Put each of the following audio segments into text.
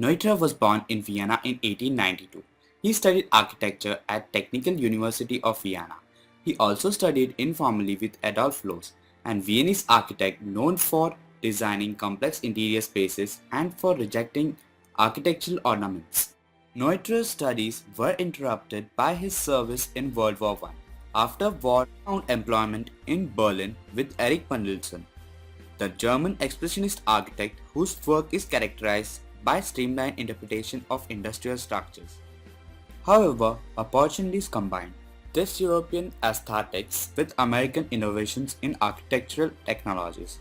Neutra was born in Vienna in 1892. He studied architecture at Technical University of Vienna. He also studied informally with Adolf Loos, an Viennese architect known for designing complex interior spaces and for rejecting architectural ornaments. Neutra's studies were interrupted by his service in World War I. After war, he found employment in Berlin with Erich Pundelson, the German expressionist architect whose work is characterized by streamlined interpretation of industrial structures. However, opportunities combined this European aesthetics with American innovations in architectural technologies,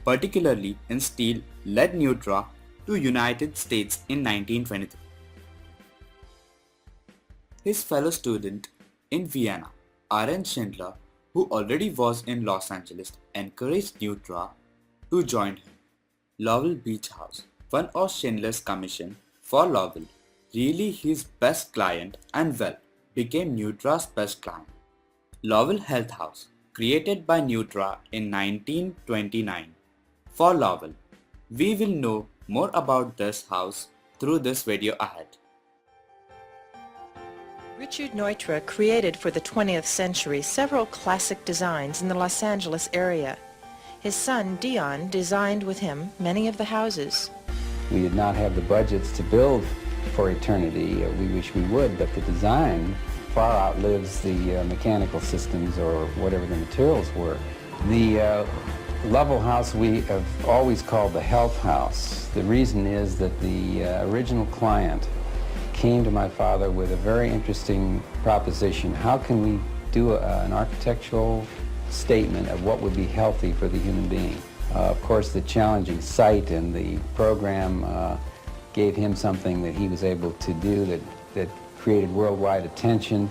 particularly in steel, led Neutra to United States in 1923. His fellow student in Vienna, Aaron Schindler, who already was in Los Angeles, encouraged Neutra to join him. Lowell Beach House, one of Schindler's commission for Lowell, really his best client and became Neutra's best client. Lowell Health House, created by Neutra in 1929 for Lowell. We will know more about this house through this video ahead. Richard Neutra created for the 20th century several classic designs in the Los Angeles area. His son, Dion, designed with him many of the houses. We did not have the budgets to build for eternity. We wish we would, but the design far outlives the mechanical systems or whatever the materials were. The Lovell House we have always called the Health House. The reason is that the original client came to my father with a very interesting proposition. How can we do an architectural statement of what would be healthy for the human being? Of course, the challenging site and the program gave him something that he was able to do that created worldwide attention,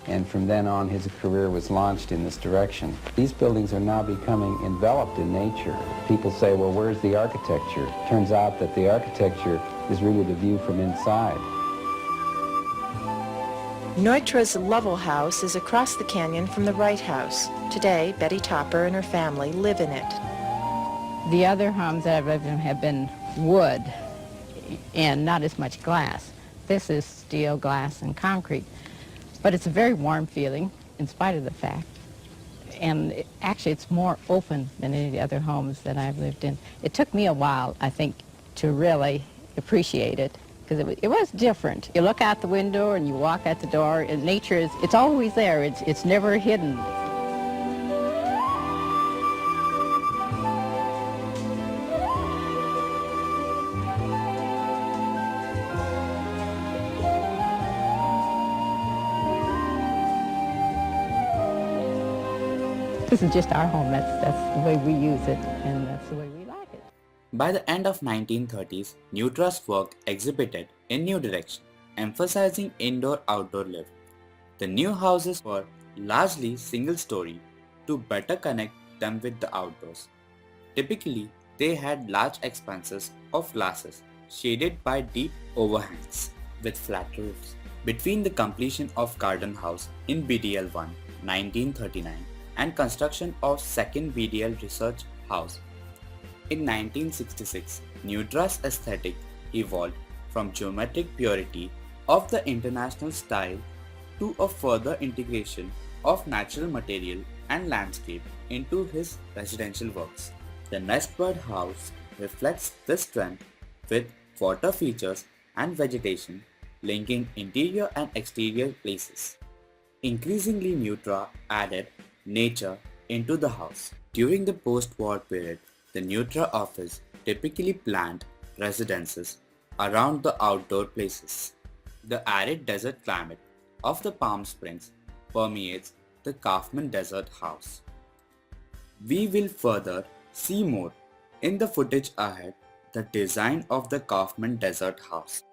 and from then on his career was launched in this direction. These buildings are now becoming enveloped in nature. People say, well, where's the architecture? Turns out that the architecture is really the view from inside. Neutra's Lovell House is across the canyon from the Wright House. Today, Betty Topper and her family live in it. The other homes that I've lived in have been wood and not as much glass. This is steel, glass, and concrete. But it's a very warm feeling in spite of the fact. And actually, it's more open than any of the other homes that I've lived in. It took me a while, I think, to really appreciate it, because it was different. You look out the window and you walk out the door, and nature it's always there. It's never hidden. This is just our home. That's the way we use it, and that's the way we like it. By the end of 1930s, Neutra's work exhibited in new direction, emphasizing indoor-outdoor living. The new houses were largely single-story to better connect them with the outdoors. Typically, they had large expanses of glasses shaded by deep overhangs with flat roofs. Between the completion of Garden House in BDL-1, 1939, and construction of second BDL Research House in 1966, Neutra's aesthetic evolved from geometric purity of the international style to a further integration of natural material and landscape into his residential works. The Nestbird House reflects this trend with water features and vegetation linking interior and exterior places. Increasingly, Neutra added nature into the house. During the post-war period, the Neutra office typically planned residences around the outdoor places. The arid desert climate of the Palm Springs permeates the Kaufman Desert House. We will further see more in the footage ahead the design of the Kaufman Desert House.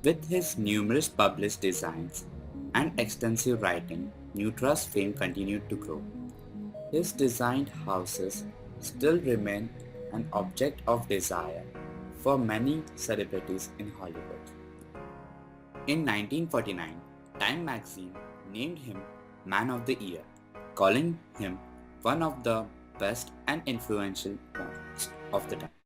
With his numerous published designs and extensive writing, Neutra's fame continued to grow. His designed houses still remain an object of desire for many celebrities in Hollywood. In 1949, Time magazine named him Man of the Year, calling him one of the best and influential monarchs of the time.